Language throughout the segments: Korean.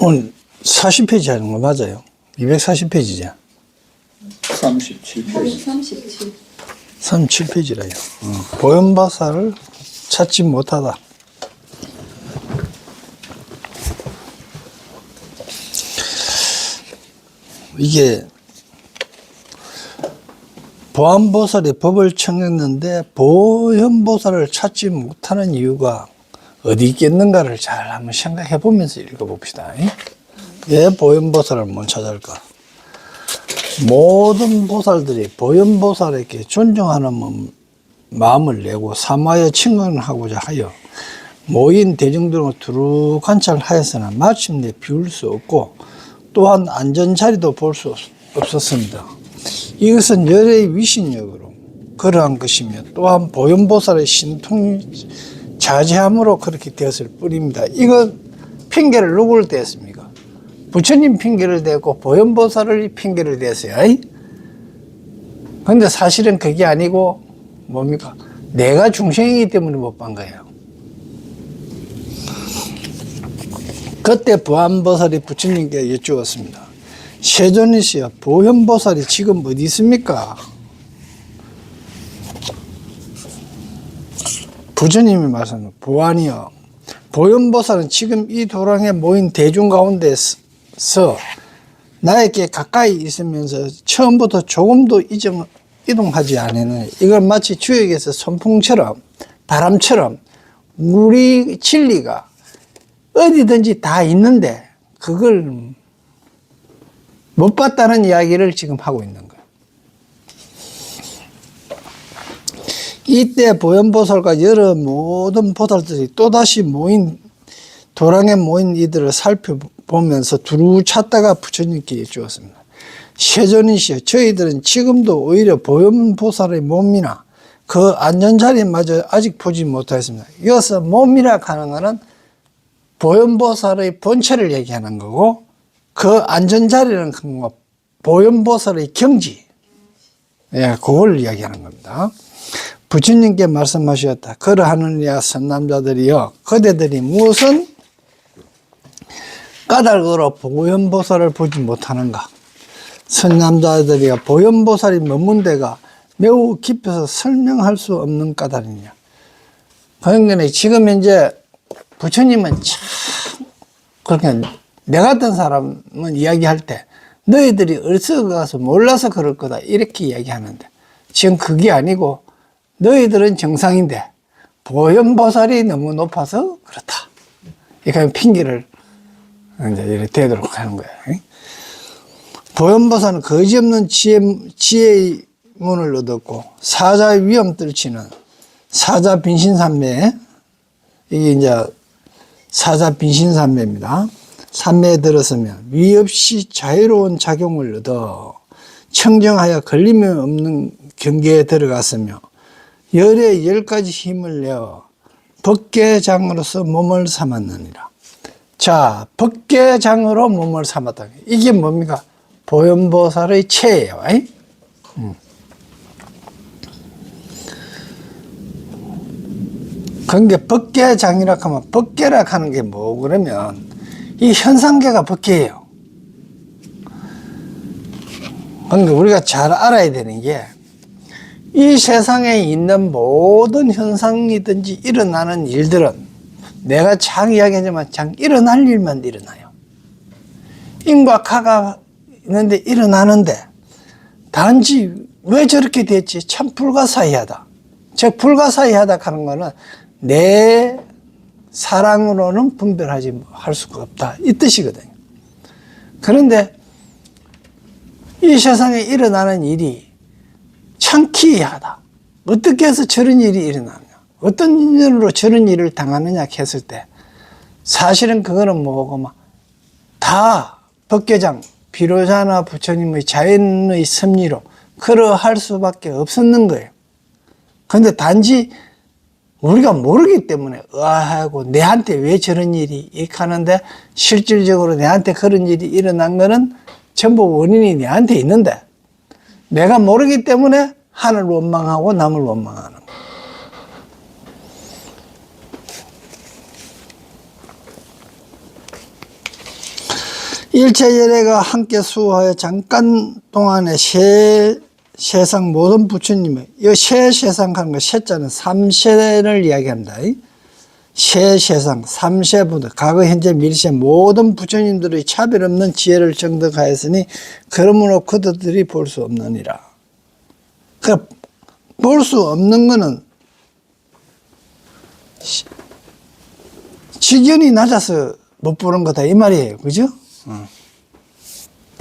오늘 40페이지 하는 거 맞아요? 240페이지죠? 37페이지. 37페이지라요. 보현보살을 찾지 못하다. 이게 보안보살이 법을 청했는데 보현보살을 찾지 못하는 이유가 어디 있겠는가를 잘 한번 생각해 보면서 읽어봅시다. 왜 보현보살을 못 찾을까? 모든 보살들이 보현보살에게 존경하는 마음을 내고 사마여 칭언하고자 하여 모인 대중들을 두루 관찰하였으나 마침내 비울 수 없고 또한 안전자리도 볼 수 없었습니다. 이것은 열의 위신력으로 그러한 것이며 또한 보현보살의 신통자제함으로 그렇게 되었을 뿐입니다. 이거 핑계를 누구를 대었습니까? 부처님 핑계를 대고 보현보살을 핑계를 대었어요. 근데 사실은 그게 아니고 뭡니까? 내가 중생이기 때문에 못 본 거예요. 그때 보안보살이 부처님께 여쭈었습니다. 세존이시여, 보현보살이 지금 어디 있습니까? 부처님이 말씀합니다. 보안이여, 보현보살은 지금 이 도랑에 모인 대중 가운데서 나에게 가까이 있으면서 처음부터 조금도 이동하지 않았느니 이걸 마치 주역에서 선풍처럼 바람처럼 우리 진리가 어디든지 다 있는데 그걸 못 봤다는 이야기를 지금 하고 있는 거예요. 이때 보현보살과 여러 모든 보살들이 또다시 도랑에 모인 이들을 살펴보면서 두루 찾다가 부처님께 여쭈었습니다. 세존이시여, 저희들은 지금도 오히려 보현보살의 몸이나 그 안전자리마저 아직 보지 못하였습니다. 이어서 몸이라 하는 것은 보현보살의 본체를 얘기하는 거고 그 안전자리는 보현보살의 경지, 그걸 이야기하는 겁니다. 부처님께 말씀하셨다. 그러하느냐 선남자들이여, 그대들이 무슨 까닭으로 보현보살을 보지 못하는가? 선남자들이여, 보현보살이 머문 데가 매우 깊어서 설명할 수 없는 까닭이냐. 그러니까 지금 이제 부처님은 참 그렇게 내 같은 사람은 이야기할 때 너희들이 어리석어가서 몰라서 그럴 거다 이렇게 이야기하는데 지금 그게 아니고 너희들은 정상인데 보현보살이 너무 높아서 그렇다. 이렇게 핑계를 이제 이렇게 대도록 하는 거예요. 보현보살은 거지없는 지혜의 문을 얻었고 사자의 위험 떨치는 사자 빈신산매, 이게 이제 사자 빈신산매입니다. 산매에 들어서면 위 없이 자유로운 작용을 얻어 청정하여 걸림이 없는 경계에 들어갔으며 열의 10가지 힘을 내어 법계장으로서 몸을 삼았느니라. 자, 법계장으로 몸을 삼았다. 이게 뭡니까? 보현보살의 체예요. 그게 법계장이라 하면 법계라 하는 게 뭐 그러면 이 현상계가 법계예요. 그러니까 우리가 잘 알아야 되는 게 이 세상에 있는 모든 현상이든지 일어나는 일들은 내가 장 이야기하지만 장 일어날 일만 일어나요. 인과 가가 있는데 일어나는데 단지 왜 저렇게 됐지? 참 불가사의하다. 즉 불가사의하다 하는 거는 내 사랑으로는 분별하지 할 수가 없다 이 뜻이거든요. 그런데 이 세상에 일어나는 일이 참 기이하다. 어떻게 해서 저런 일이 일어나느냐, 어떤 인연으로 저런 일을 당하느냐 했을 때 사실은 그거는 뭐고 다 법계장 비로자나 부처님의 자연의 섭리로 그러할 수밖에 없었는 거예요. 그런데 단지 우리가 모르기 때문에 하고 내한테 왜 저런 일이 이렇게 하는데 실질적으로 내한테 그런 일이 일어난 거는 전부 원인이 내한테 있는데 내가 모르기 때문에 하늘 원망하고 남을 원망하는 거예요. 일체열애가 함께 수호하여 잠깐 동안에 세상 모든 부처님의 이 세상 하는 거 세자는 삼세를 이야기합니다. 세상 삼세부터 과거 현재 미래세 모든 부처님들의 차별 없는 지혜를 정득하였으니 그러므로 그들이 볼 수 없느니라. 그러니까 볼 수 없는 거는 지견이 낮아서 못 보는 거다 이 말이에요. 그죠?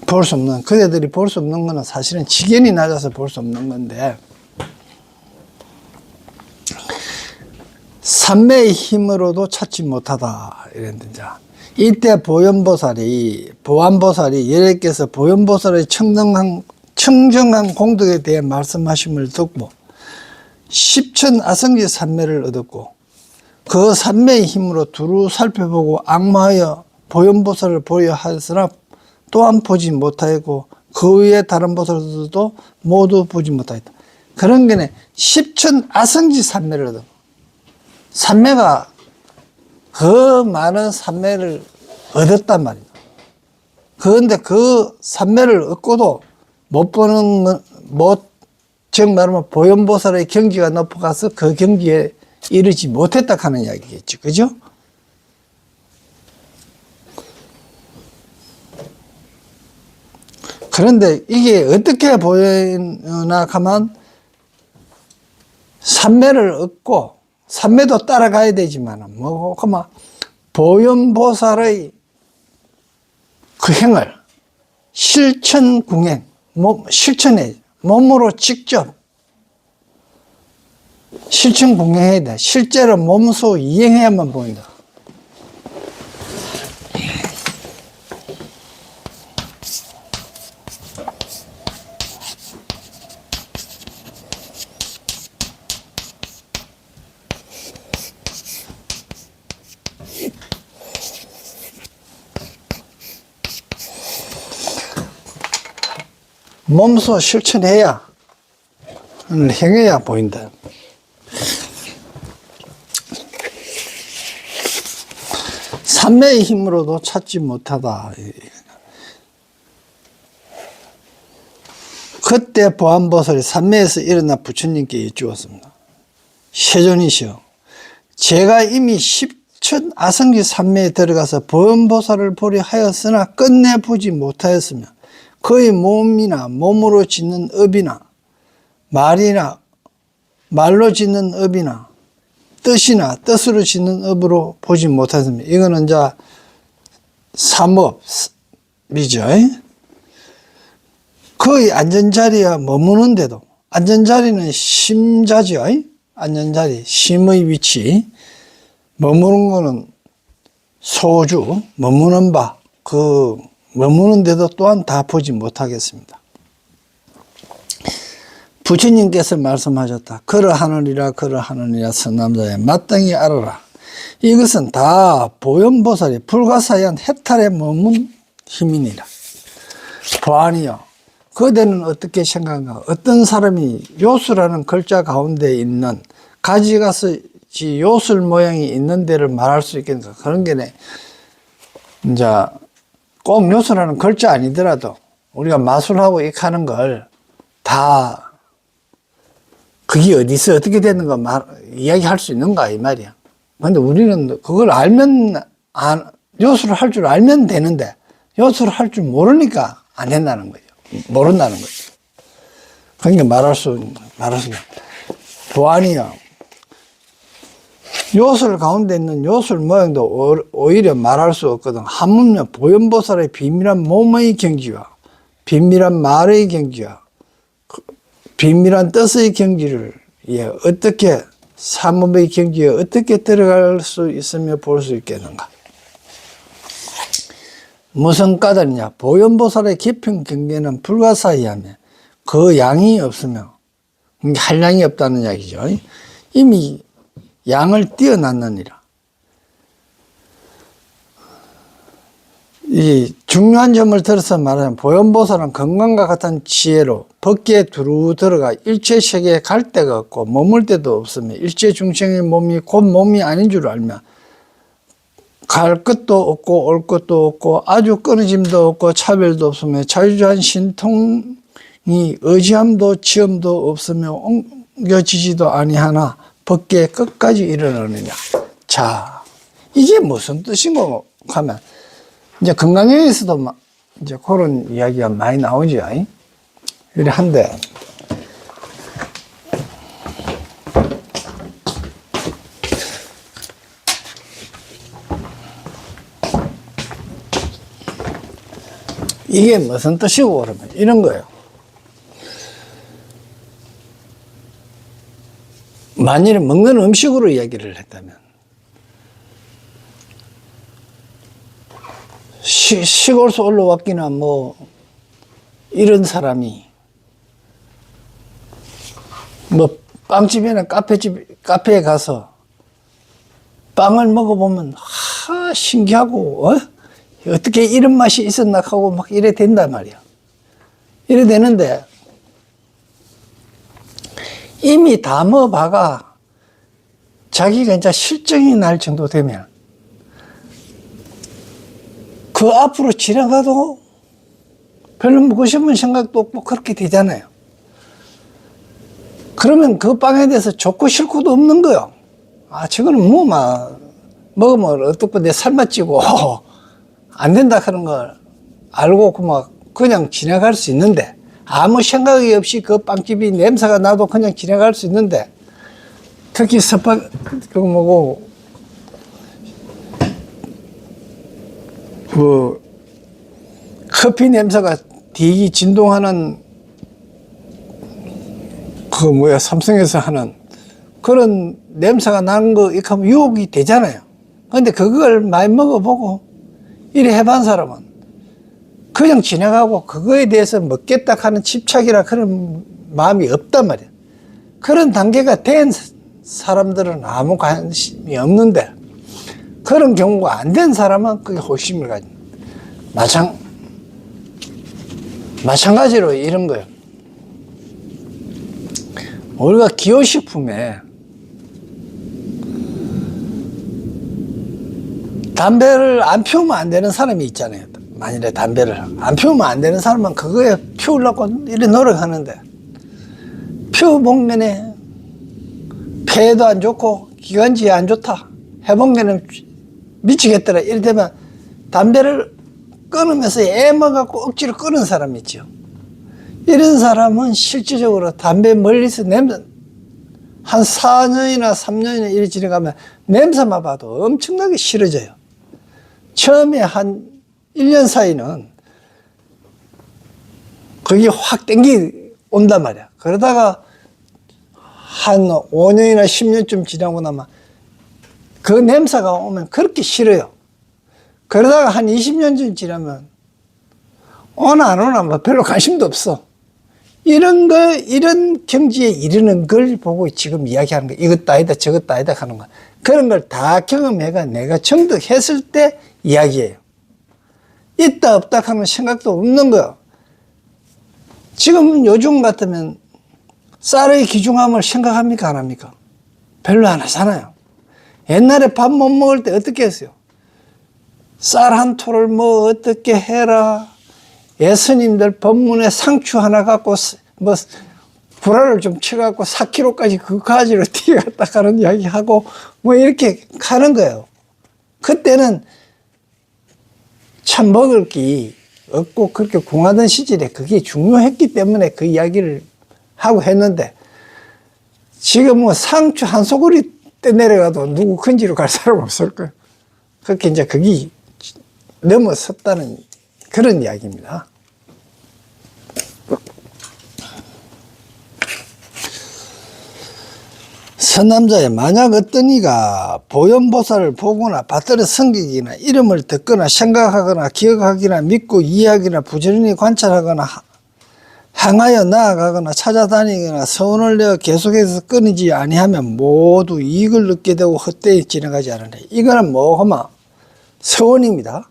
볼 수 없는, 그대들이 볼 수 없는 거는 사실은 지견이 낮아서 볼 수 없는 건데, 삼매의 힘으로도 찾지 못하다 이랬는데, 이때 보현보살이 예래께서 보현보살의 청정한 공덕에 대해 말씀하심을 듣고 십천 아성지 삼매를 얻었고, 그 삼매의 힘으로 두루 살펴보고 악마하여 보현보살을 보려 하였으나 또한 보지 못하였고 그 외에 다른 보살들도 모두 보지 못하였다. 그런 게네 십천 아성지 삼매를 얻어. 삼매가 그 많은 삼매를 얻었단 말이다. 그런데 그 삼매를 얻고도 못 보는 즉 말하면 보현보살의 경지가 높아가서 그 경지에 이르지 못했다 하는 이야기겠죠. 그죠? 그런데 이게 어떻게 보이나 하면 삼매를 얻고 삼매도 따라가야 되지만 그만 보현보살의 그 행을 실천궁행 실천해 몸으로 직접 실천궁행해야 돼. 실제로 몸소 이행해야만 보인다. 몸소 실천해야 행해야 보인다. 삼매의 힘으로도 찾지 못하다. 그때 보안보살이 삼매에서 일어나 부처님께 여쭈었습니다. 세존이시여, 제가 이미 십천 아성지 삼매에 들어가서 보안보살을 보려 하였으나 끝내 보지 못하였으며 그의 몸이나 몸으로 짓는 업이나 말이나 말로 짓는 업이나 뜻이나 뜻으로 짓는 업으로 보지 못하였습니다. 이거는 이제 삼업이죠. 그의 앉은자리에 머무는데도, 앉은자리는 심자죠. 앉은자리, 심의 위치. 머무는 거는 소주, 머무는 바, 그 머무는데도 또한 다 보지 못하겠습니다. 부처님께서 말씀하셨다. 그러하느니라 그러하느니라 선남자야 마땅히 알아라. 이것은 다 보현보살이 불가사의한 해탈에 머문 힘이니라. 보아니여, 그대는 어떻게 생각한가? 어떤 사람이 요수라는 글자 가운데 있는 가지가서 요술 모양이 있는 데를 말할 수 있겠는가? 그런 게네. 이제 꼭 요술하는 글자 아니더라도 우리가 마술하고 익하는 걸 다 그게 어디서 어떻게 되는 거 이야기할 수 있는가 이 말이야. 근데 우리는 그걸 알면 요술을 할 줄 알면 되는데 요술을 할 줄 모르니까 안 된다는 거죠. 모른다는 거죠. 그러니까 말할 수 보안이야. 요술 가운데 있는 요술 모양도 오히려 말할 수 없거든. 하물며 보현보살의 비밀한 몸의 경지와 비밀한 말의 경지와 비밀한 뜻의 경지를 어떻게 삼업의 경지에 어떻게 들어갈 수 있으며 볼 수 있겠는가? 무슨 까닭이냐? 보현보살의 깊은 경계는 불가사의하며 그 양이 없으며 한량이 없다는 이야기죠. 이미 양을 뛰어났느니라. 이 중요한 점을 들어서 말하면 보현보살은 건강과 같은 지혜로 법계에 두루 들어가 일체세계에 갈 데가 없고 머물 데도 없으며 일체중생의 몸이 곧 몸이 아닌 줄 알며 갈 것도 없고 올 것도 없고 아주 끊어짐도 없고 차별도 없으며 자유주한 신통이 의지함도 지엄도 없으며 옮겨지지도 아니하나 벗게 끝까지 일어나느냐. 자, 이게 무슨 뜻인가 하면 이제 건강에서도 이제 그런 이야기가 많이 나오죠. 이래 한데 이게 무슨 뜻이고 그러면 이런 거예요. 만일에 먹는 음식으로 이야기를 했다면 시골에서 올라왔기나 뭐 이런 사람이 뭐 빵집이나 카페에 가서 빵을 먹어보면 신기하고 어떻게 이런 맛이 있었나 하고 막 이래 된단 말이야. 이래 되는데 이미 다 먹어봐가 자기가 이제 실증이 날 정도 되면 그 앞으로 지나가도 별로 먹고 싶은 생각도 없고 그렇게 되잖아요. 그러면 그 빵에 대해서 좋고 싫고도 없는 거요. 저거는 뭐 먹으면 어떻고 내 살만 찌고 안 된다 그런 걸 알고 그냥 지나갈 수 있는데 아무 생각이 없이 그 빵집이 냄새가 나도 그냥 지나갈 수 있는데 특히 커피 냄새가 되게 진동하는 삼성에서 하는 그런 냄새가 나는 거 이렇게 하면 유혹이 되잖아요. 근데 그걸 많이 먹어보고 이래 해본 사람은 그냥 지나가고 그거에 대해서 먹겠다 하는 집착이나 그런 마음이 없단 말이야. 그런 단계가 된 사람들은 아무 관심이 없는데 그런 경우가 안 된 사람은 그게 호기심을 가진. 마찬가지로 이런 거예요. 우리가 기호식품에 담배를 안 피우면 안 되는 사람이 있잖아요. 만일에 담배를 안 피우면 안 되는 사람은 그거에 피우려고 이렇게 노력하는데 피워보면에 폐에도 안 좋고 기관지에 안 좋다. 해보면은 미치겠더라. 이래 되면 담배를 끊으면서 애먹어갖고 억지로 끊은 사람이 있죠. 이런 사람은 실질적으로 담배 멀리서 냄새 한 4년이나 3년이나 이래 지나가면 냄새만 봐도 엄청나게 싫어져요. 처음에 한 1년 사이는 그게 확 온단 말이야. 그러다가 한 5년이나 10년쯤 지나고 나면 그 냄새가 오면 그렇게 싫어요. 그러다가 한 20년쯤 지나면 오나 안 오나 뭐 별로 관심도 없어. 이런 경지에 이르는 걸 보고 지금 이야기하는 거야. 이것도 아니다 저것도 아니다 하는 거야. 그런 걸 다 경험해가 내가 정득했을 때 이야기예요. 있다 없다 하는 생각도 없는 거야. 지금 요즘 같으면 쌀의 귀중함을 생각합니까 안 합니까? 별로 안 하잖아요. 옛날에 밥 못 먹을 때 어떻게 했어요? 쌀 한 토를 뭐 어떻게 해라. 예수님들 법문에 상추 하나 갖고 불화를 좀 쳐갖고 4kg까지 그 가지로 뛰어갔다 가는 이야기 하고 뭐 이렇게 가는 거예요. 그때는 참 먹을 게 없고 그렇게 공하던 시절에 그게 중요했기 때문에 그 이야기를 하고 했는데 지금 뭐 상추 한 소그리 떼내려가도 누구 큰지로 갈 사람 없을 거예요. 그렇게 이제 그게 넘어섰다는 그런 이야기입니다. 선남자에 만약 어떤 이가 보현보살을 보거나 받들어 성격이나 이름을 듣거나 생각하거나 기억하기나 믿고 이해하기나 부지런히 관찰하거나 향하여 나아가거나 찾아다니거나 서원을 내어 계속해서 끊이지 아니하면 모두 이익을 얻게 되고 헛되이 지나가지 않으니 이거는 뭐 하면 서원입니다.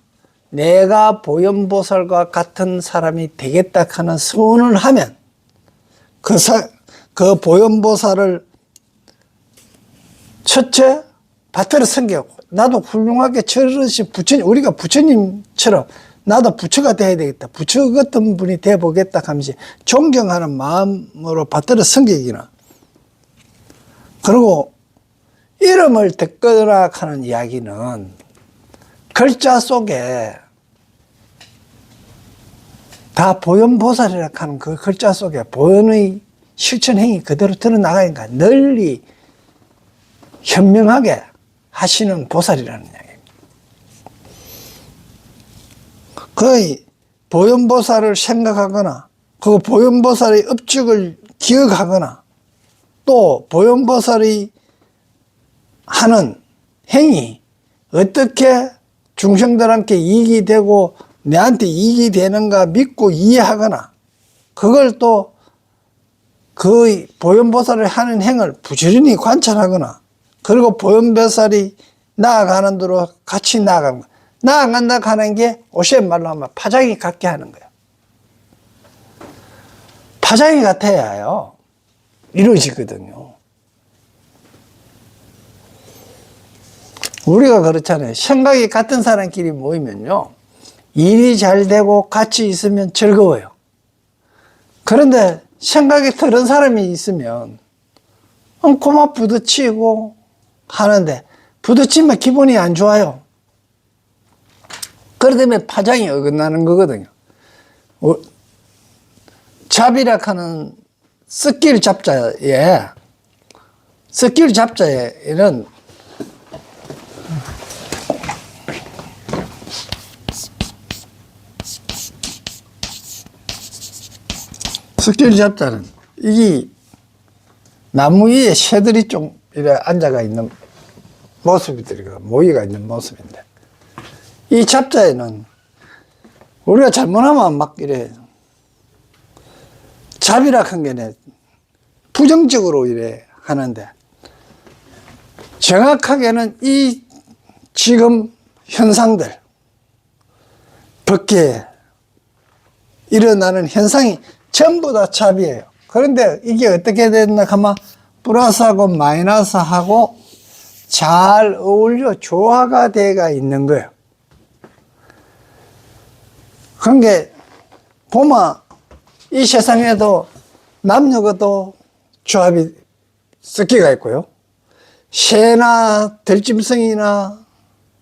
내가 보현보살과 같은 사람이 되겠다 하는 서원을 하면 그 보현보살을 첫째 받들어 섬기고, 나도 훌륭하게 저러신 부처님, 우리가 부처님처럼 나도 부처가 돼야 되겠다. 부처 같은 분이 돼 보겠다 하면서 존경하는 마음으로 받들어 섬기기는. 그리고 이름을 듣거나 하는 이야기는 글자 속에 다 보현보살이라 하는 그 글자 속에 보현의 실천행위 그대로 드러나가니까 널리 현명하게 하시는 보살이라는 이야기입니다. 그 보현보살을 생각하거나 그 보현보살의 업적을 기억하거나 또 보현보살이 하는 행위 어떻게 중생들한테 이익이 되고 내한테 이익이 되는가 믿고 이해하거나 그걸 또 그 보현보살을 하는 행을 부지런히 관찰하거나 그리고 보현보살이 나아가는 대로 같이 나아가는 거야. 나아간다 하는 게 오시의 말로 하면 파장이 같게 하는 거야. 파장이 같아야요 이루어지거든요. 우리가 그렇잖아요. 생각이 같은 사람끼리 모이면요 일이 잘 되고 같이 있으면 즐거워요. 그런데 생각이 다른 사람이 있으면 고마 부딪히고 하는데 부딪히면 기분이 안 좋아요. 그러다 보면 파장이 어긋나는 거거든요. 잡이라 하는 썩기를 잡자에 는 썩기를 잡자는 이 나무 위에 새들이 좀 이래 앉아가 있는 모습이들이고 모이가 있는 모습인데 이 잡자에는 우리가 잘못하면 막 이래 잡이라 한 게 부정적으로 이래 하는데 정확하게는 이 지금 현상들 밖에 일어나는 현상이 전부 다 잡이에요. 그런데 이게 어떻게 됐나 하면 플러스하고 마이너스하고 잘 어울려 조화가 돼가 있는 거예요. 그런 게 보면 이 세상에도 남녀가도 조합이 섞여가 있고요. 새나 들짐승이나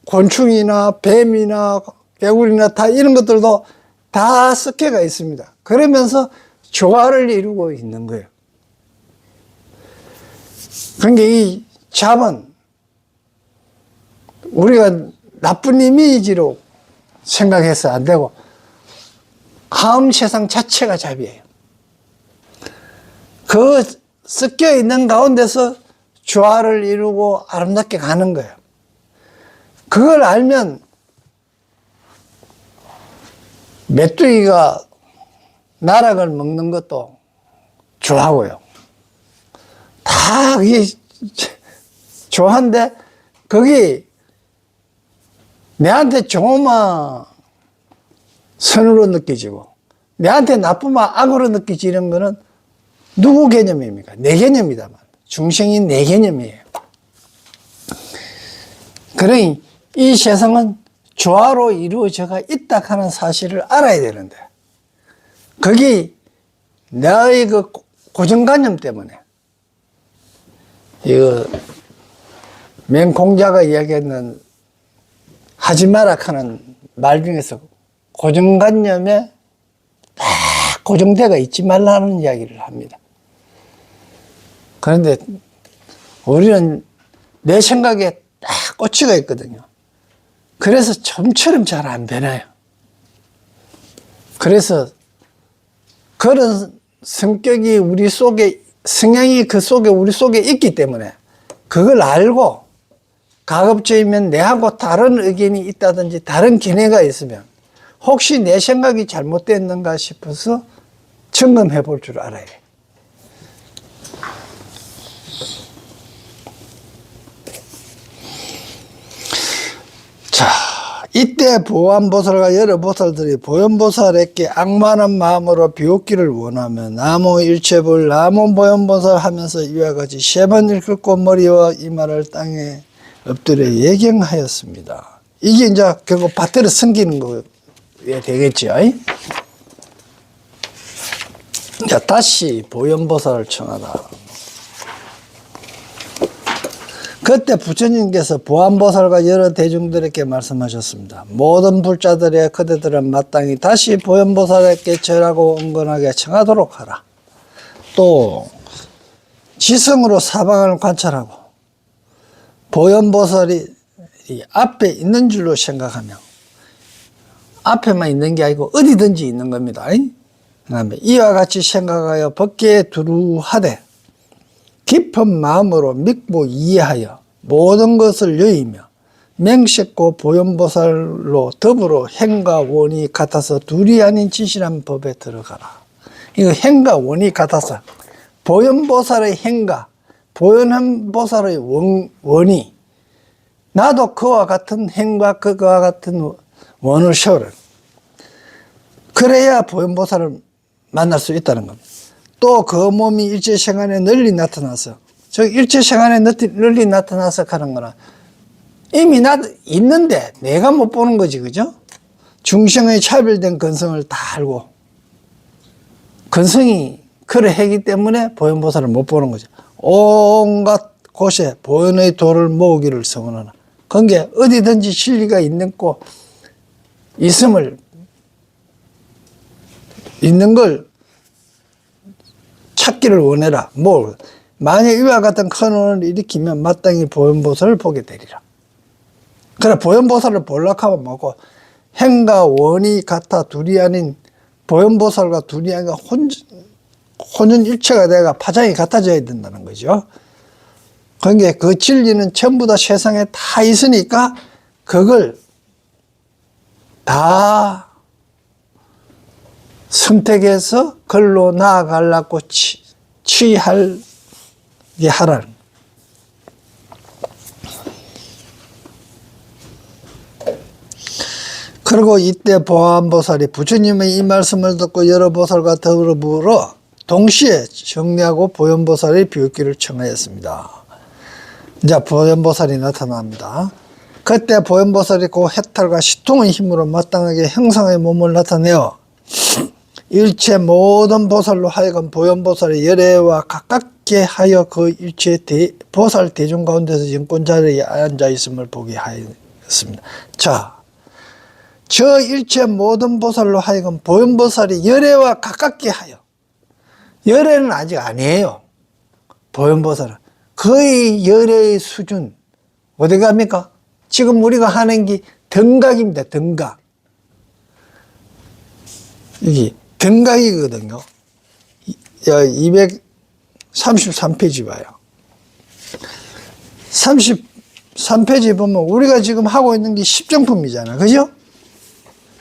곤충이나 뱀이나 개구리나 다 이런 것들도 다 섞여가 있습니다. 그러면서 조화를 이루고 있는 거예요. 그러니까 이 잡은 우리가 나쁜 이미지로 생각해서 안 되고 하음 세상 자체가 잡이에요. 그 섞여 있는 가운데서 조화를 이루고 아름답게 가는 거예요. 그걸 알면 메뚜기가 나락을 먹는 것도 좋아하고요. 다 그게 좋아한데 거기 내한테 좋으면 선으로 느껴지고 내한테 나쁘면 악으로 느껴지는 거는 누구 개념입니까? 내 개념이다만 중생이 내 개념이에요. 그러니 이 세상은 조화로 이루어져가 있다 하는 사실을 알아야 되는데 거기 나의 그 고정관념 때문에 이거 맹공자가 이야기했는 하지 마라 하는 말 중에서 고정관념에 다 고정되어 있지 말라는 이야기를 합니다. 그런데 우리는 내 생각에 딱 꽂히가 있거든요. 그래서 좀처럼 잘 안 변해요. 그래서 그런 성격이 우리 속에, 성향이 그 속에, 우리 속에 있기 때문에 그걸 알고 가급적이면 내하고 다른 의견이 있다든지 다른 견해가 있으면 혹시 내 생각이 잘못됐는가 싶어서 점검해 볼 줄 알아야 돼. 자, 이때 보안보살과 여러 보살들이 보현보살에게 악마는 마음으로 비웃기를 원하며 나무 일체불 나무 보현보살 하면서 이와 같이 세 번 일컫고 머리와 이마를 땅에 엎드려 예경하였습니다. 이게 이제 결국 밭대로 섬기는 거에 되겠죠. 자, 다시 보현보살을 청하다. 그때 부처님께서 보안보살과 여러 대중들에게 말씀하셨습니다. 모든 불자들의 그대들은 마땅히 다시 보현보살에게 절하고 은근하게 청하도록 하라. 또 지성으로 사방을 관찰하고 보현보살이 앞에 있는 줄로 생각하며, 앞에만 있는 게 아니고 어디든지 있는 겁니다. 그다음에 이와 같이 생각하여 법계에 두루하되 깊은 마음으로 믿고 이해하여 모든 것을 여의며 맹식고 보현보살로 더불어 행과 원이 같아서 둘이 아닌 진실한 법에 들어가라. 이거 행과 원이 같아서 보현보살의 행과 보현보살의 원이 나도 그와 같은 행과 그와 같은 원을 세우라. 그래야 보현보살을 만날 수 있다는 겁니다. 또 그 몸이 일체생안에 널리 나타나서, 저 일체생안에 널리 나타나서 하는 거는 이미 있는데 내가 못 보는 거지, 그죠? 중생의 차별된 근성을 다 알고 근성이 그러하기 때문에 보현보살을 못 보는 거죠. 온갖 곳에 보현의 도를 모으기를 서원하나. 그게 어디든지 진리가 있는 걸 찾기를 원해라. 만약 이와 같은 큰 원을 일으키면 마땅히 보현보살을 보게 되리라. 그래, 보현보살을 보려고 하면 뭐고, 행과 원이 같아 둘이 아닌, 보현보살과 둘이 아니라 혼연일체가 돼가 파장이 같아져야 된다는 거죠. 그러니까 그 진리는 전부 다 세상에 다 있으니까 그걸 다 선택해서 글로 나아가려고 취하게 하라는. 그리고 이때 보안보살이 부처님의 이 말씀을 듣고 여러 보살과 더불어 동시에 정리하고 보현보살의 비웃기를 청하였습니다. 이제 보현보살이 나타납니다. 그때 보현보살이 그 해탈과 시통의 힘으로 마땅하게 형상의 몸을 나타내어 일체 모든 보살로 하여금 보현보살의 열애와 가깝게 하여 그 일체 보살 대중 가운데서 영권 자리에 앉아 있음을 보게 하였습니다. 자, 저 일체 모든 보살로 하여금 보현보살이 열애와 가깝게 하여, 열애는 아직 아니에요. 보현보살은 거의 열애의 수준. 어디 갑니까? 지금 우리가 하는 게 등각입니다. 등각. 이게 등각이거든요. 233페이지 봐요. 33페이지 보면 우리가 지금 하고 있는 게 10정품이잖아. 그죠?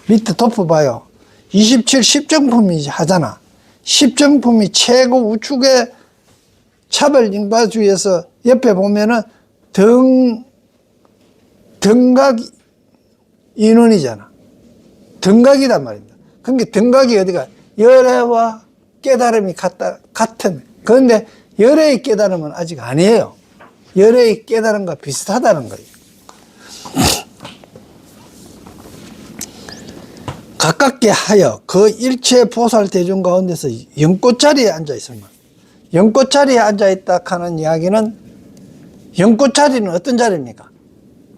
밑에 덮어봐요. 27 10정품이 하잖아. 10정품이 최고 우측의 차별 인과주의에서 옆에 보면은 등각 인원이잖아. 등각이란 말입니다. 그러니까 등각이 어디가? 열애와 깨달음이 같은. 그런데 열애의 깨달음은 아직 아니에요. 열애의 깨달음과 비슷하다는 거예요. 가깝게 하여 그 일체 보살 대중 가운데서 연꽃자리에 앉아 있습니다. 연꽃자리에 앉아 있다 하는 이야기는, 연꽃자리는 어떤 자리입니까?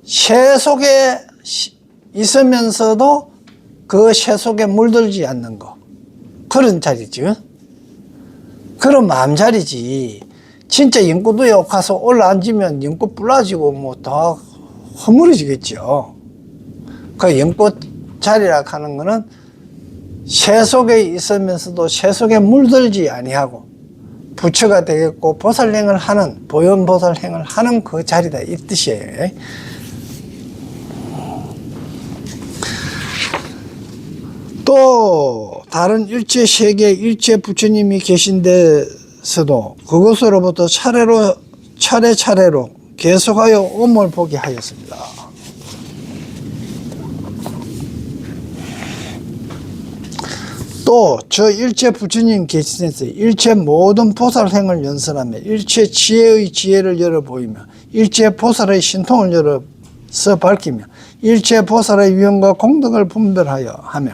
새 속에 있으면서도 그 새 속에 물들지 않는 거, 그런 자리죠. 그런 마음자리지. 진짜 연꽃에 가서 올라앉으면 연꽃 불라지고 뭐 다 허물어지겠죠. 그 연꽃 자리라 하는 거는 새 속에 있으면서도 새 속에 물들지 아니하고 부처가 되겠고 보살행을 하는, 보현보살행을 하는 그 자리다, 이 뜻이에요. 또 다른 일체 세계 일체 부처님이 계신 데서도 그것으로부터 차례차례로 계속하여 오물 보게 하였습니다. 또 저 일체 부처님 계신 데서 일체 모든 보살행을 연설하며 일체 지혜의 지혜를 열어 보이며 일체보살의 신통을 열어서 밝히며 일체보살의 위엄과 공덕을 분별하여 하며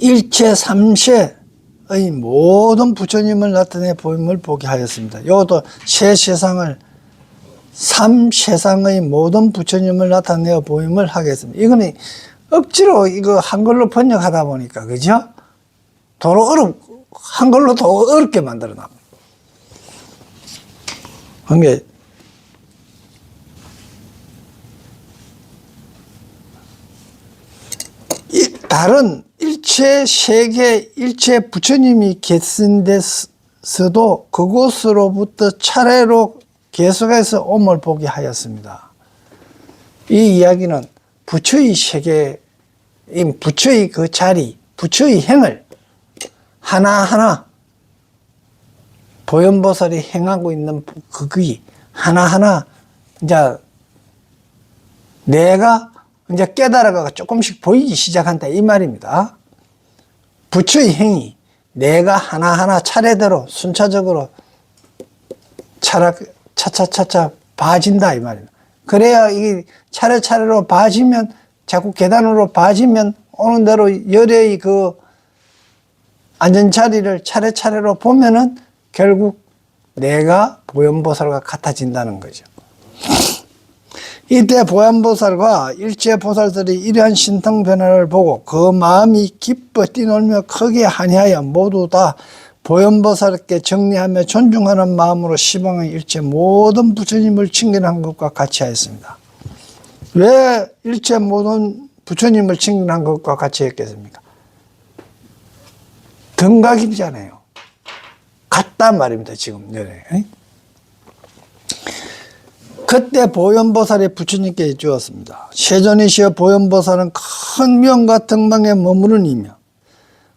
일체 삼세의 모든 부처님을 나타내 보임을 보게 하였습니다. 이것도 세 세상을 삼세상의 모든 부처님을 나타내어 보임을 하겠습니다. 이거는 억지로 이거 한글로 번역하다 보니까 그죠? 한글로 더 어렵게 만들어 놨습니다. 그게 다른 일체 세계 일체 부처님이 계신 데서도 그곳으로부터 차례로 계속해서 옴을 보게 하였습니다. 이 이야기는 부처의 세계, 부처의 그 자리, 부처의 행을 하나하나 보현보살이 행하고 있는 그게 하나하나 이제 내가 이제 깨달아가 조금씩 보이기 시작한다 이 말입니다. 부처의 행이 내가 하나하나 차례대로 순차적으로 차차차차 봐진다 이 말입니다. 그래야 이게 차례차례로 봐지면 자꾸 계단으로 봐지면 오는 대로 열의 그 안전자리를 차례차례로 보면은 결국 내가 보현보살과 같아진다는 거죠. 이때 보현보살과 일체보살들이 이러한 신통 변화를 보고 그 마음이 기뻐 뛰놀며 크게 환희하여 모두 다 보현보살께 정리하며 존중하는 마음으로 시방의 일체 모든 부처님을 칭견한 것과 같이 하였습니다. 왜 일체 모든 부처님을 칭견한 것과 같이 했겠습니까? 등각이잖아요. 같단 말입니다. 지금. 그때 보현보살이 부처님께 주었습니다. 세존이시여 보현보살은 큰 명과 등망에 머무른 이며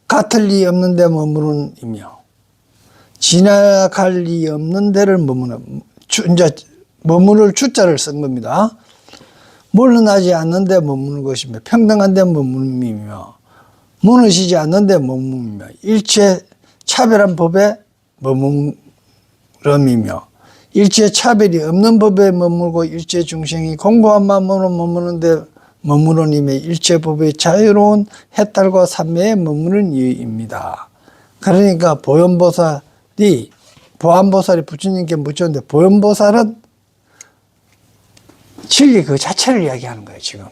같을 리 없는 데 머무른 이며 지나갈 리 없는 데를 머무는 이제 머무를 주자를 쓴 겁니다. 물러나지 않는 데 머무는 것이며 평등한 데 머무름이며 무너지지 않는 데 머무르며 일체 차별한 법에 머무름이며 일체 차별이 없는 법에 머물고 일체 중생이 공고한 마음으로 머무는데 머무른 임에 일체 법의 자유로운 해탈과 삼매에 머무는 이유입니다. 그러니까 보현보살이 부처님께 묻혔는데 보현보살은 진리 그 자체를 이야기하는 거예요. 지금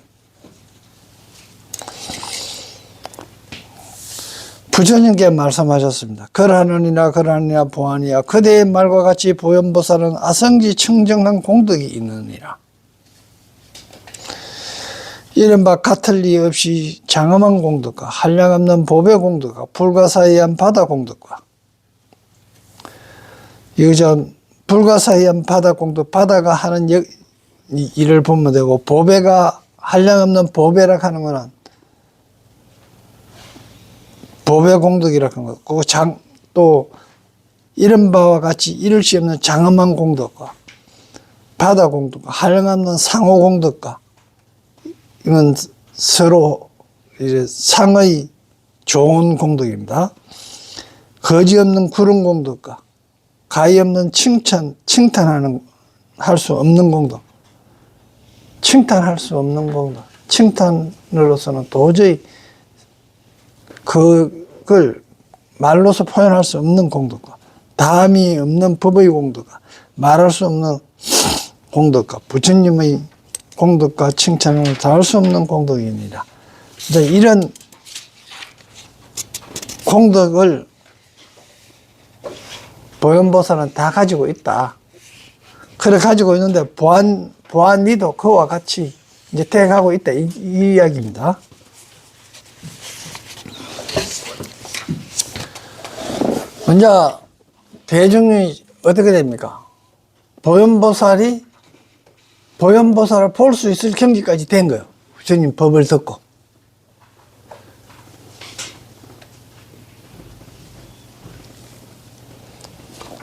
부처님께 말씀하셨습니다. 그러하느니라 그러하느니라 보아니야 그대의 말과 같이 보현보살은 아성지 청정한 공덕이 있느니라. 이른바 같을 리 없이 장엄한 공덕과 한량없는 보배 공덕과 불가사의한 바다 공덕과 이전 불가사의한 바다 공덕, 바다가 하는 일을 보면 되고 보배가 한량없는 보배라 하는 거는 보배 공덕이라 하는 거. 또 이런 바와 같이 이룰 수 없는 장엄한 공덕과 바다 공덕과 한량없는 상호 공덕과 이건 서로 이제 상의 좋은 공덕입니다. 거지 없는 구름 공덕과 가히 없는 칭찬하는 할 수 없는 공덕, 칭찬할 수 없는 공덕, 칭찬으로서는 도저히 그걸 말로서 표현할 수 없는 공덕과 다함이 없는 법의 공덕과 말할 수 없는 공덕과 부처님의 공덕과 칭찬을 다할 수 없는 공덕입니다. 이런 공덕을 보현보살은 다 가지고 있다. 그래 가지고 있는데 보안니도 그와 같이 이제 돼가고 있다. 이 이야기입니다. 먼저 대중이 어떻게 됩니까? 보현보살을 볼 수 있을 경지까지 된 거예요. 부처님 법을 듣고.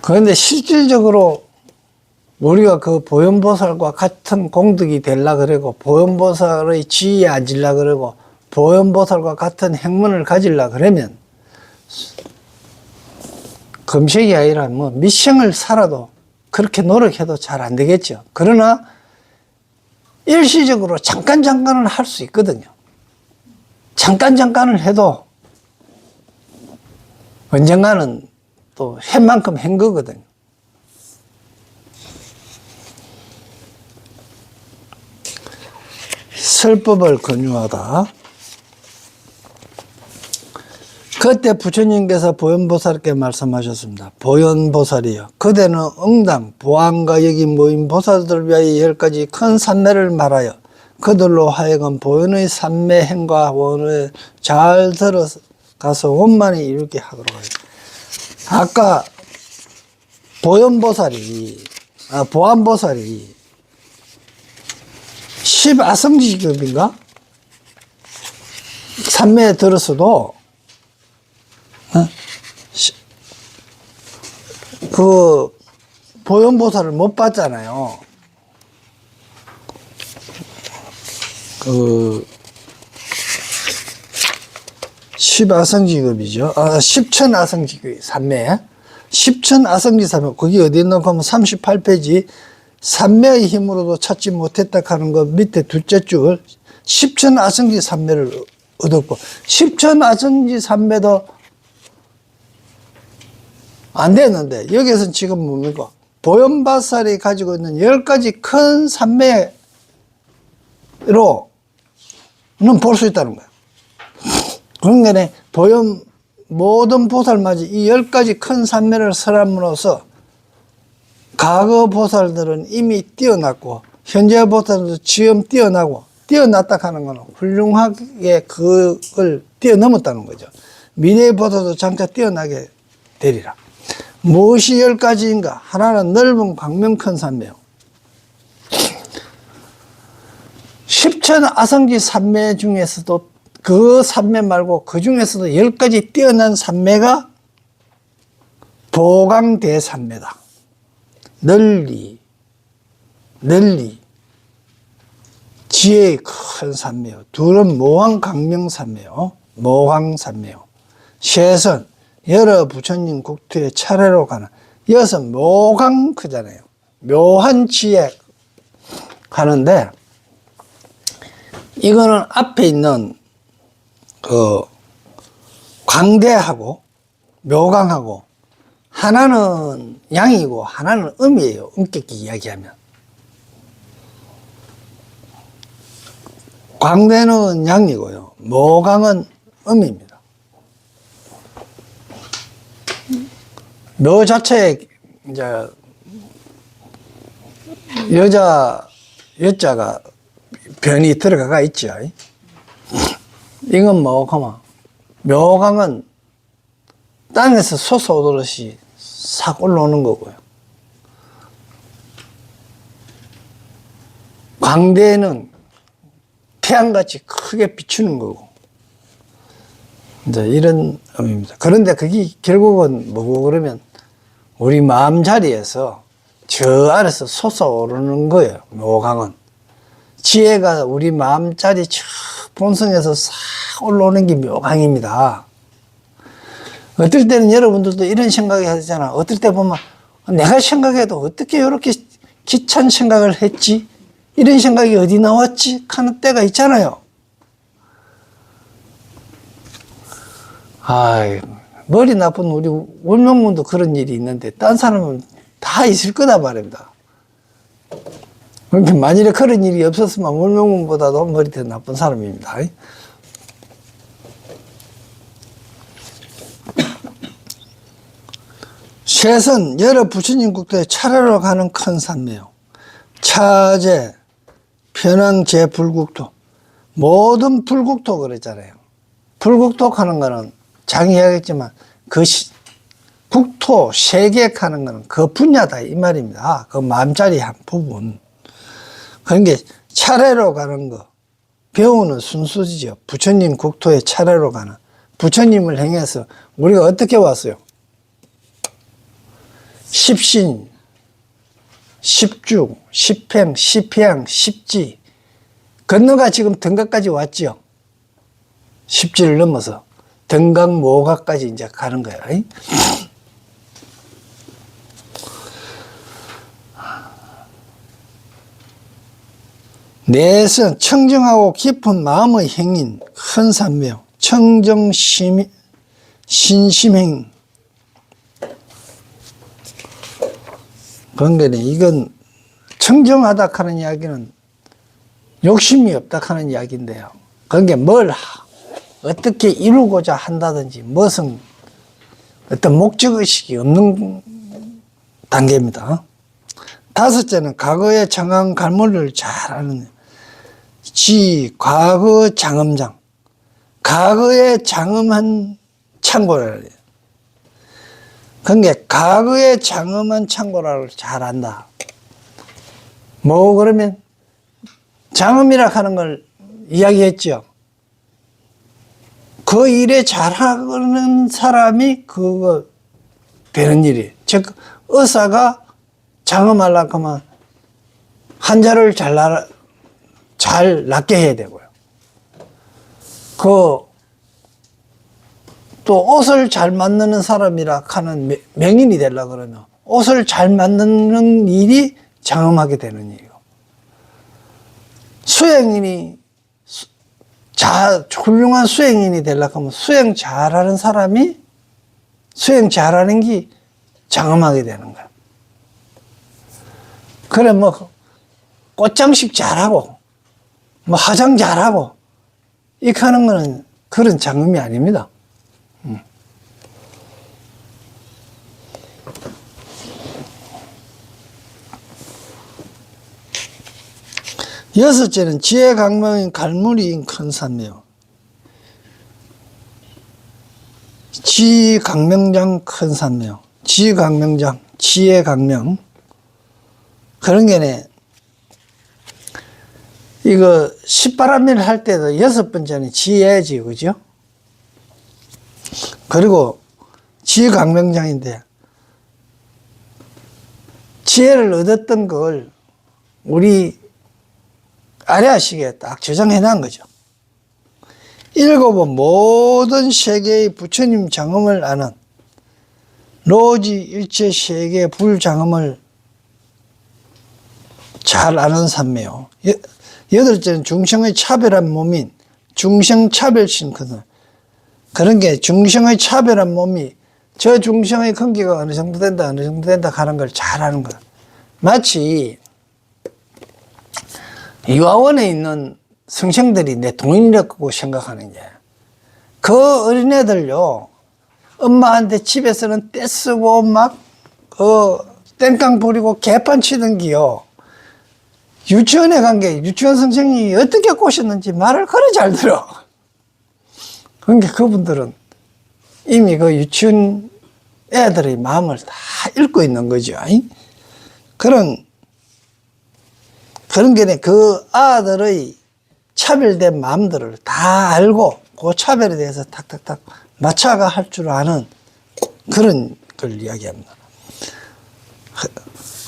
그런데 실질적으로 우리가 그 보현보살과 같은 공덕이 되려고 그러고 보현보살의 지위에 앉으려고 그러고 보현보살과 같은 행문을 가지려고 그러면 금식이 아니라 뭐 미생을 살아도 그렇게 노력해도 잘 안 되겠죠. 그러나 일시적으로 잠깐은 할 수 있거든요. 잠깐을 해도 언젠가는 또 한 만큼 한 거거든요. 설법을 권유하다. 그때 부처님께서 보현보살께 말씀하셨습니다. 보현보살이여, 그대는 응당 보안과 여기 모인 보살들을 위하여 10가지 큰 산매를 말하여 그들로 하여금 보현의 산매 행과 원을 잘 들어가서 원만히 이루게 하도록 하여. 아까 보현보살이 보안보살이 10아성지급인가? 산매에 들었어도 그 보현보살을 못 봤잖아요. 그 10아성지급이죠. 10천아성지급 산매. 10천아성지 산매. 거기 어디 있나 하면 38페이지. 산매의 힘으로도 찾지 못했다 하는 것 밑에 둘째 줄 10천아성지 산매를 얻었고, 10천아성지 산매도 안 됐는데 여기서는 지금 뭡니까? 보현보살이 가지고 있는 10가지 큰 산매로는 볼 수 있다는 거예요. 그러니까 모든 보살마저 이 10가지 큰 산매를 설함으로써 과거 보살들은 이미 뛰어났고 현재 보살들도 지금 뛰어났다 하는 것은 훌륭하게 그걸 뛰어넘었다는 거죠. 미래의 보살도 장차 뛰어나게 되리라. 무엇이 10가지인가? 하나는 넓은 광명 큰 산매요. 10천아성지 산매 중에서도 그 산매 말고 그 중에서도 10가지 뛰어난 산매가 보강대산매다. 널리 지혜의 큰 산매요. 둘은 모황강명산매요. 모황산매요. 셋은 여러 부처님 국토에 차례로 가는, 여섯 모강 크잖아요. 묘한 지혜 하는데, 이거는 앞에 있는 그 광대하고 묘강하고 하나는 양이고 하나는 음이에요. 엄격히 이야기하면. 광대는 양이고요. 묘강은 음입니다. 묘 자체에 이제 여자가 변이 들어가 있죠. 이건 뭐가만 묘강은 땅에서 솟아오듯이 싹 올라오는 거고요. 광대는 태양같이 크게 비추는 거고, 이제 이런 의미입니다. 그런데 그게 결국은 뭐고 그러면 우리 마음 자리에서 저 아래서 솟아오르는 거예요. 묘강은 지혜가 우리 마음 자리 저 본성에서 싹 올라오는 게 묘강입니다. 어떨 때는 여러분들도 이런 생각이 하잖아. 어떨 때 보면 내가 생각해도 어떻게 이렇게 기찬 생각을 했지? 이런 생각이 어디 나왔지? 하는 때가 있잖아요. 머리 나쁜 우리 월명문도 그런 일이 있는데 딴 사람은 다 있을 거다 말입니다. 그러니까 만일에 그런 일이 없었으면 월명문보다도 머리 더 나쁜 사람입니다. 셋은 여러 부처님 국도에 차례로 가는 큰 산매요. 차제, 편왕제 불국토. 모든 불국토 그랬잖아요. 불국토 하는 거는 장이야겠지만 그 국토, 세계 하는 거는 그 분야다 이 말입니다. 그 마음자리 한 부분. 그러니까 차례로 가는 거, 배우는 순서지죠. 부처님 국토에 차례로 가는. 부처님을 행해서 우리가 어떻게 왔어요? 십신, 십주, 십행, 십향, 십지. 건너가 지금 등각까지 왔죠. 십지를 넘어서 등각, 모각까지 이제 가는 거예요. 내에서 청정하고 깊은 마음의 행인 큰 산매요. 청정 신심행. 그러니까 이건 청정하다 하는 이야기는 욕심이 없다 하는 이야기인데요. 그게 뭘 어떻게 이루고자 한다든지 무슨 어떤 목적의식이 없는 단계입니다. 다섯째는 과거의 정한 갈무리를 잘 아는 과거 장엄장. 과거에 장엄한 창고라 그래요. 그러니까 과거에 장엄한 창고라를 잘 안다. 뭐 그러면 장엄이라 하는 걸 이야기했죠. 그 일에 잘하는 사람이 그거 되는 일이에요. 즉 의사가 장엄하려고 하면 환자를 잘 낫게 해야 되고요. 또 옷을 잘 만드는 사람이라 하는 명인이 되려고 그러면 옷을 잘 만드는 일이 장엄하게 되는 일이고, 수행인이 훌륭한 수행인이 되려고 하면 수행 잘하는 사람이 수행 잘하는 게 장엄하게 되는 거야. 그래 뭐 꽃장식 잘하고 뭐 화장 잘하고 이렇게 하는 거는 그런 장엄이 아닙니다. 여섯째는 지혜 강명인 갈무리인 큰 산매요. 지강명장 큰 산매요. 지강명장, 지혜 강명. 그런 게네. 이거 십바람일 할 때도 여섯 번째는 지혜지, 그죠? 그리고 지강명장인데 지혜를 얻었던 걸 우리 아래아식에 딱 저장해 놓은 거죠. 일곱은 모든 세계의 부처님 장엄을 아는 로지 일체 세계 불장엄을 잘 아는 산매요. 여덟째는 중생의 차별한 몸인 중생차별신 거든. 그런 게 중생의 차별한 몸이 저 중생의 근기가 어느 정도 된다 하는 걸 잘 아는 거야. 마치 유아원에 있는 성생들이 내 동인이라고 생각하는 게, 그 어린애들요, 엄마한테 집에서는 떼쓰고 막 땡깡 부리고 개판 치던 기요, 유치원에 간 게 유치원 선생님이 어떻게 꼬셨는지 말을 그래 잘 들어. 그러니까 그분들은 이미 그 유치원 애들의 마음을 다 읽고 있는 거죠. 그런 게 그 아들의 차별된 마음들을 다 알고 그 차별에 대해서 탁탁탁 맞춰가 할 줄 아는 그런 걸 이야기합니다.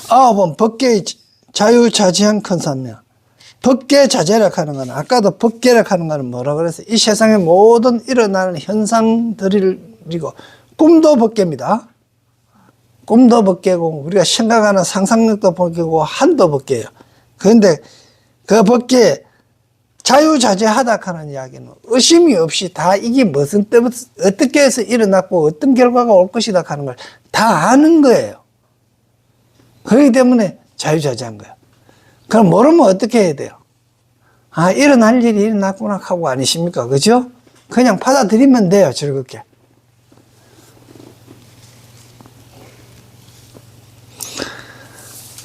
아홉은 법계의 자유자재한 큰 산명. 법계자재라 하는 건, 아까도 법계라 하는 거는 뭐라 그래서 이 세상의 모든 일어나는 현상들이고, 꿈도 법계입니다. 꿈도 법계고 우리가 생각하는 상상력도 법계고 한도 법계예요. 그런데 그 법계 자유자재하다 하는 이야기는 의심이 없이 다 이게 무슨 때부터 어떻게 해서 일어났고 어떤 결과가 올 것이다 하는 걸 다 아는 거예요. 그렇기 때문에 자유자재한 거예요. 그럼 모르면 어떻게 해야 돼요? 아, 일어날 일이 일어났구나 하고 아니십니까? 그죠? 그냥 받아들이면 돼요, 즐겁게.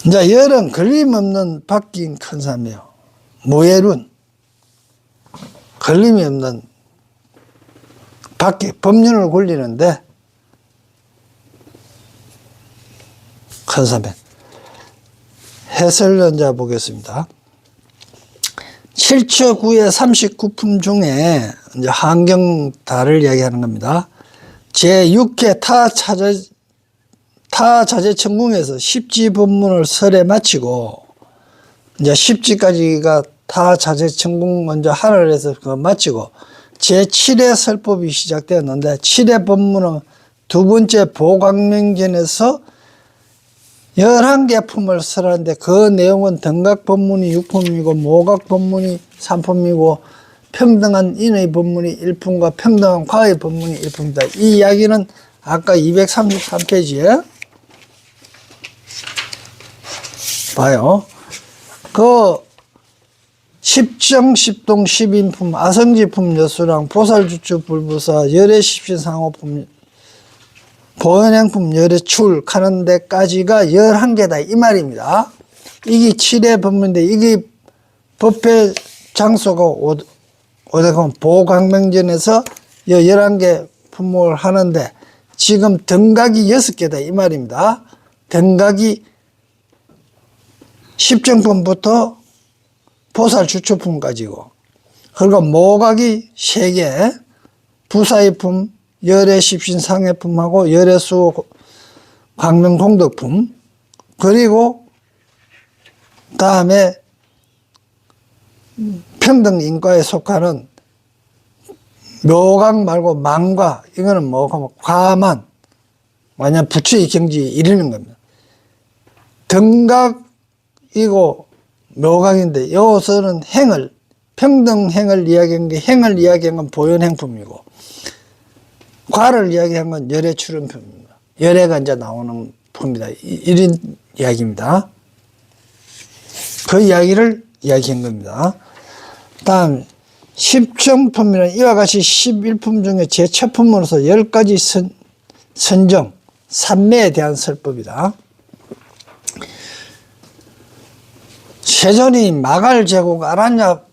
이제 열은 걸림없는 바뀐 큰 산이요. 무예룬. 걸림이 없는 밖에 법륜을 굴리는데 큰 산매. 해설론자 보겠습니다. 7처 9의 39품 중에 이제 한경다를 이야기하는 겁니다. 제6회 타자재천궁에서 10지 법문을 설에 마치고, 이제 10지까지가 타자재천궁 먼저 하를 해서 그거 마치고, 제7회 설법이 시작되었는데, 7회 법문은 두 번째 보광명전에서 11개 품을 쓰라는데 그 내용은 등각 법문이 6품이고 모각 법문이 3품이고 평등한 인의 법문이 1품과 평등한 과의 법문이 1품이다. 이 이야기는 아까 233페이지에 봐요. 그 십정, 십동, 십인품, 아성지품, 여수랑, 보살주주, 불부사, 열애십신상호품, 보현행품, 열애출 하는 데까지가 11개다 이 말입니다. 이게 7의 법문인데 이게 법회 장소가 오대강 보강명전에서 11개 품목을 하는데 지금 등각이 6개다 이 말입니다. 등각이 십정품부터 보살주초품까지고, 그리고 모각이 3개, 부사의품, 열애십신상해품하고 열애수 광명공덕품, 그리고 다음에 평등인과에 속하는 묘각 말고 망과, 이거는 뭐 과만, 완전 부처의 경지에 이르는 겁니다. 등각이고 묘각인데 여기서는 행을, 평등행을 이야기한 게, 행을 이야기한 건 보현행품이고 과를 이야기한 건 열애출현품입니다. 열애가 이제 나오는 품이다. 이런 이야기입니다. 그 이야기를 이야기한 겁니다. 다음 십정품이란 이와 같이 11품 중에 제1 품으로서 10가지 선정, 삼매에 대한 설법이다. 세존이 마갈 제국 아란야법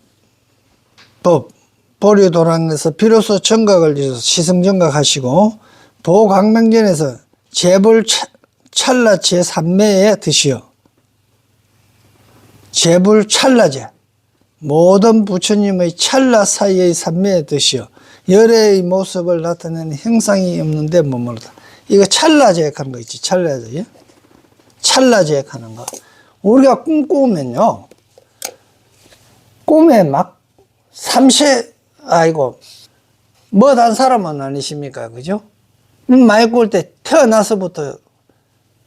보류도량에서 비로소 정각을 이뤄서 시승정각하시고 보강명전에서 재불 찰나 제3매에 드시어 재불 찰나제 모든 부처님의 찰나 사이의 삼매에 드시어 열애의 모습을 나타내는 형상이 없는데 머무르다. 이거 찰나제액하는 거 있지. 찰나제. 찰나제액하는 거. 우리가 꿈 꾸면요, 꿈에 막 삼세, 못한 사람은 아니십니까? 그죠? 많이 꿀 때 태어나서부터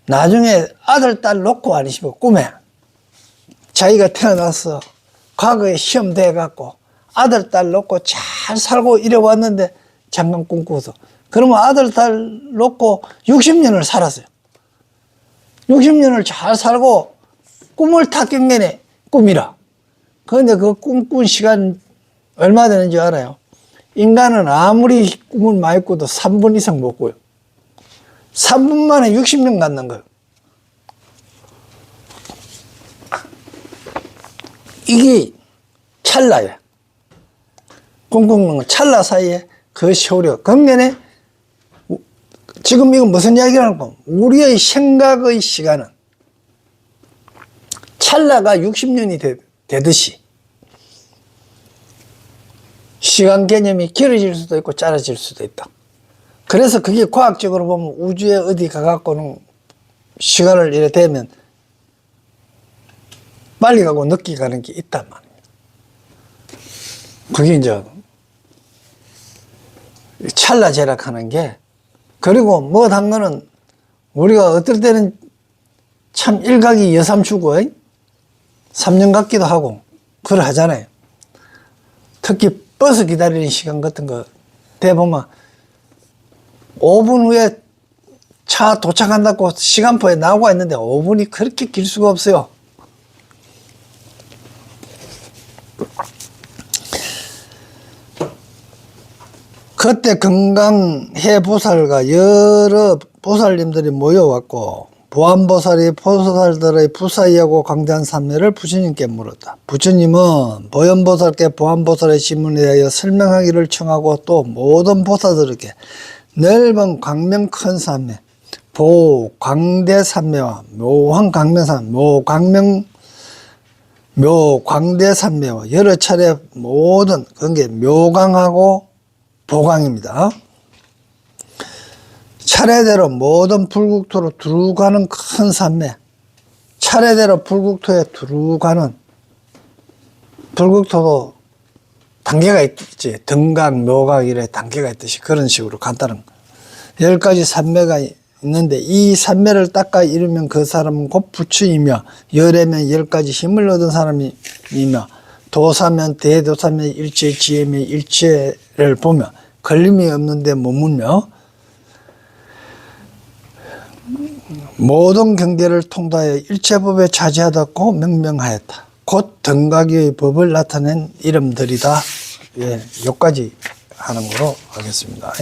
나중에 아들, 딸 놓고 아니십니까? 꿈에. 자기가 태어나서 과거에 시험 돼갖고 아들, 딸 놓고 잘 살고 이래 왔는데 잠깐 꿈꾸서. 그러면 아들, 딸 놓고 60년을 살았어요. 60년을 잘 살고 꿈을 탁 깬게네 꿈이라. 그런데 그 꿈꾼 시간 얼마 되는지 알아요? 인간은 아무리 꿈을 많이 꾸도 3분 이상 못 꿔요. 3분 만에 60년 갖는 거예요. 이게 찰나야. 꿈꾸는 건 찰나 사이에 그 세월이. 그러면 지금 이건 무슨 이야기라는 거? 우리의 생각의 시간은 찰나가 60년이 되듯이 시간 개념이 길어질 수도 있고 짧아질 수도 있다. 그래서 그게 과학적으로 보면 우주에 어디 가갖고는 시간을 이래 되면 빨리 가고 늦게 가는 게 있단 말이에요. 그게 이제 찰나제락하는 게. 그리고 뭐한 거는 우리가 어떨 때는 참 일각이 여삼추고 3년 같기도 하고 그걸 하잖아요. 특히 버스 기다리는 시간 같은 거 대보면 5분 후에 차 도착한다고 시간표에 나오고 있는데 5분이 그렇게 길 수가 없어요. 그때 건강해 보살과 여러 보살님들이 모여왔고 보안보살이 보살들의 부사이하고 강대한 삼매를 부처님께 물었다. 부처님은 보현보살께 보안보살의 질문에 대하여 설명하기를 청하고 또 모든 보살들에게 넓은 광명 큰 삼매, 보광대 삼매와 묘한 광명 삼매, 묘광대 삼매와 여러 차례 모든 그런 게 묘광하고 보광입니다. 차례대로 모든 불국토로 두루가는 큰 산매, 차례대로 불국토에 두루가는, 불국토도 단계가 있지. 등각, 묘각 이래 단계가 있듯이 그런 식으로 간단한 10가지 산매가 있는데 이 삼매를 닦아 이루면 그 사람은 곧 부처이며 열애면 열까지 힘을 얻은 사람이며 도사면 대도사면 일체 지혜면 일체를 보며 걸림이 없는데 머물며 모든 경계를 통과하여 일체법에 차지하다고 명명하였다. 곧 등각의 법을 나타낸 이름들이다. 예, 여기까지 하는 거로 하겠습니다.